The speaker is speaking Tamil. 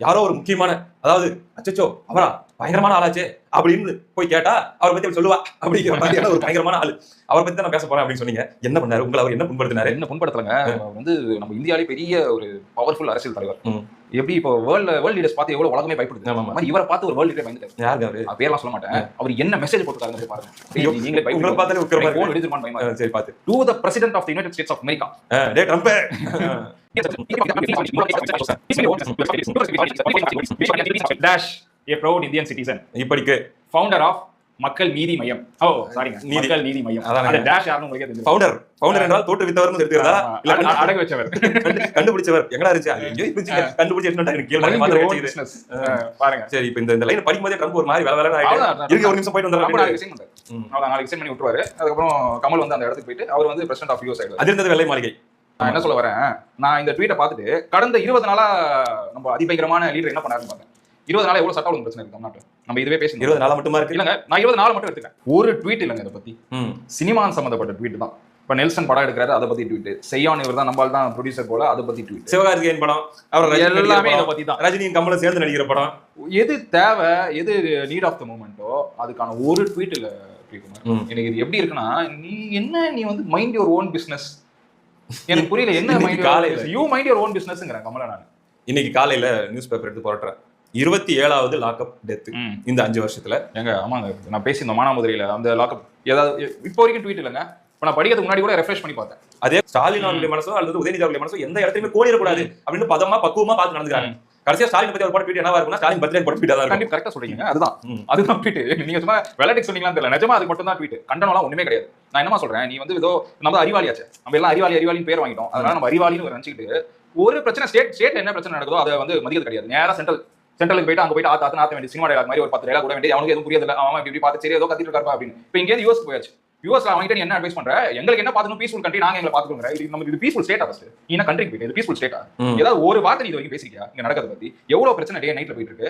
யாரோ ஒரு முக்கியமான, அதாவது அச்சச்சோ அவரா பயங்கரமான ஆளாச்சே அப்படின்னு போய் கேட்டா அவரை பத்தி சொல்லுவா அப்படிங்கிற மாதிரியான ஒரு பயங்கரமான ஆளு. அவரை பத்தி தான் நான் பேச போறேன் அப்படின்னு சொன்னீங்க. என்ன பண்ணாரு? உங்களை அவர் என்ன புண்படுத்தினாரு? என்ன புண்படுத்தலங்க. வந்து நம்ம இந்தியாவிலே பெரிய ஒரு பவர்ஃபுல் அரசியல் தலைவர். எப்படி இப்போ வேர்ல்ட் லீடர்ஸ் பார்த்து எவ்வளவு உலகமே பயப்படுது. ஆமா. மாதிரி இவரை பார்த்து ஒரு வேர்ல்ட் லீடர் பயந்துட்டாரு. யாருங்க அவரு? பேர்லாம் சொல்ல மாட்டேன். அவர் என்ன மெசேஜ் போட்டுருக்காருன்னு பாருங்க. நீங்களே உங்களை பார்த்தாலே உட்கார மாதிரி போன் எடுத்துருமான்னு பயமா இருக்கு. சரி பாத்து. To the president of the United States of America. டேய் Trump. Dash a proud Indian citizen. இப்படிக்கு founder of மக்கள் நீதி மையம். சாரிங்க. மக்கள் நீதி மையம். அந்த டேஷ் யாருன்னு உங்களுக்கு தெரியும். ஃபவுண்டர் என்றால் தோற்றுவித்தவர்னு எடுத்துக்கிறதா? இல்ல அடகு வச்சவர். கண்டுபிடிச்சவர். எங்கடா இருந்துச்சு? ஐயோ இருந்துச்சு. கண்டுபிடிச்சு எடுத்துட்டு எனக்கு கீழ மாதிரி பிசினஸ். பாருங்க. சரி இப்போ இந்த லைன் படிக்கும்போதே ட்ரம்ப் ஒரு மாதிரி வேலைன்னு ஆயிடுச்சு. இருங்க ஒரு நிமிஷம் போயிட்டு வந்தறேன். நாளைக்கு ரிசைன் பண்றாரு. நாளைக்கு ரிசைன் பண்ணி விட்டுருவாரு. அதுக்கு அப்புறம் கமல் வந்து அந்த இடத்துக்கு போயிட்டு அவர் வந்து பிரசிடென்ட் ஆஃப் யூஎஸ் ஆயிடுவாரு. அது இருந்தது வெள்ளை மாளிகை. நான் என்ன சொல்ல வரேன், நான் இந்த ட்வீட்டை பார்த்துட்டு கடந்த 20 நாளா நம்ம அதிபயங்கரமான லீடர் என்ன பண்ணாருன்னு பார்த்தேன். 20 நாளா எவ்வளவு சட்ட ஒழுங்கு பிரச்சனை இருக்கு தமிழ்நாட்டுல. நம்ம இதுவே பேசணும். 20 நாளா மட்டுமா இருக்கு? இல்லங்க, நான் 20 நாள் மட்டும் எடுத்துக்கிறேன். ஒரு ட்வீட் இல்லங்க இதை பத்தி. சினிமா சம்பந்தப்பட்ட ட்வீட் தான். இப்ப நெல்சன் படம் எடுக்கிறாரு, அதை பத்தி ட்வீட். செய்யான் இவர் தான் நம்மால் தான் ப்ரொடியூசர் போல, அதை பத்தி ட்வீட். சிவகார்த்திகேயன் படம், அவர் எல்லாமே இதை பத்தி தான். ரஜினியும் கமலும் சேர்ந்து நடிக்கிற படம். எது தேவை, எது நீட் ஆஃப் த மூமெண்டோ அதுக்கான ஒரு ட்வீட் இல்ல. எனக்கு இது எப்படி இருக்குன்னா, நீ வந்து மைண்ட் யுவர் ஓன் பிசினஸ். எனக்கு புரியல என்ன மைண்ட் காலையில யூ மைண்ட் யுவர் ஓன் பிசினஸ்ங்கறேன் கமலா. நான் இன்னைக்கு காலையில நியூஸ் பேப்பர் எடுத்து போறேன். 27வது லாக்அப் டெத் இந்த 5 வருஷத்துல. ஏங்க ஆமாங்க, நான் பேசியிருந்தோம் மானாமதுரையில அந்த லாக்அப். ஏதாவது இப்போ வரைக்கும் ட்வீட் இல்லைங்க. இப்போ நான் படிக்கிறதுக்கு முன்னாடி கூட ரெஃப்ரெஷ் பண்ணி பார்த்தேன். அதே ஸ்டாலின் அவருடைய மனசோ அல்லது உதயநிதி அவருடைய மனசோ எந்த இடத்துலயுமே கோணிடக்கூடாது அப்படின்னு பதமா பக்குவமா பார்த்து நடந்துக்கிறாங்க. கடைசியா ஸ்டாலின் பத்தி ஒரு படம் ட்வீட் என்னவா இருக்கும்னா, ஸ்டாலின் பர்த்டே படம் ட்வீட் தான். கண்டிப்பா கரெக்டா சொல்றீங்க. அதுதான் ட்வீட். நீங்க சும்மா வெலடிக் சொன்னீங்களா தெரியல, நிஜமா அது மட்டும் தான் ட்வீட். கண்டனம்லாம் ஒண்ணுமே கிடையாது. நான் என்னமா சொல்றேன், நீ வந்து ஏதோ நம்ம அறிவாளியாச்சு, நம்ம எல்லாம் அறிவாளின்னு பேர் வாங்கிட்டோம். அதனால நம்ம அறிவாளின்னு நினைச்சிட்டு ஒரு பிரச்சனை ஸ்டேட் என்ன பிரச்சனை நடக்குதோ அதை வந்து மதிக்கிறது கிடையாது. நேரா சென்ட்ரலுக்கு போயிட்டு அங்க போயிட்டு ஆத்த வேண்டிய சினிமா டயலாக் மாதிரி ஒரு 10 டயலாக் கூட வேண்டிய அவனுக்கு எதுவும் புரியல. அவன் இப்படி பார்த்து சரி ஏதோ கத்திட்டு இருக்காரு அப்படின்னு. இப்போ இங்கே யூஎஸ் போயாச்சு. யூஎஸ்ல அவங்ககிட்ட நீ என்ன அட்வைஸ் பண்ற? எங்களுக்கு என்ன பார்க்கணும், பீஸ்ஃபுல் கண்ட்ரி, நாங்க எங்களை பாத்துக்கோங்க. இது நம்ம இது பீஸ்ஃபுல் ஸ்டேட்டா? ஃபர்ஸ்ட் நீ என்ன கண்ட்ரிக்கு போயிட்டு இது பீஸ்ஃபுல் ஸ்டேட்டா? ஏதாவது ஒரு வார்த்தை நீ இது வரைக்கும் பேசிக்கியா இங்க நடக்கிறத பத்தி? எவ்வளவு பிரச்சனை டே நைட்ல போயிட்டு இருக்கு.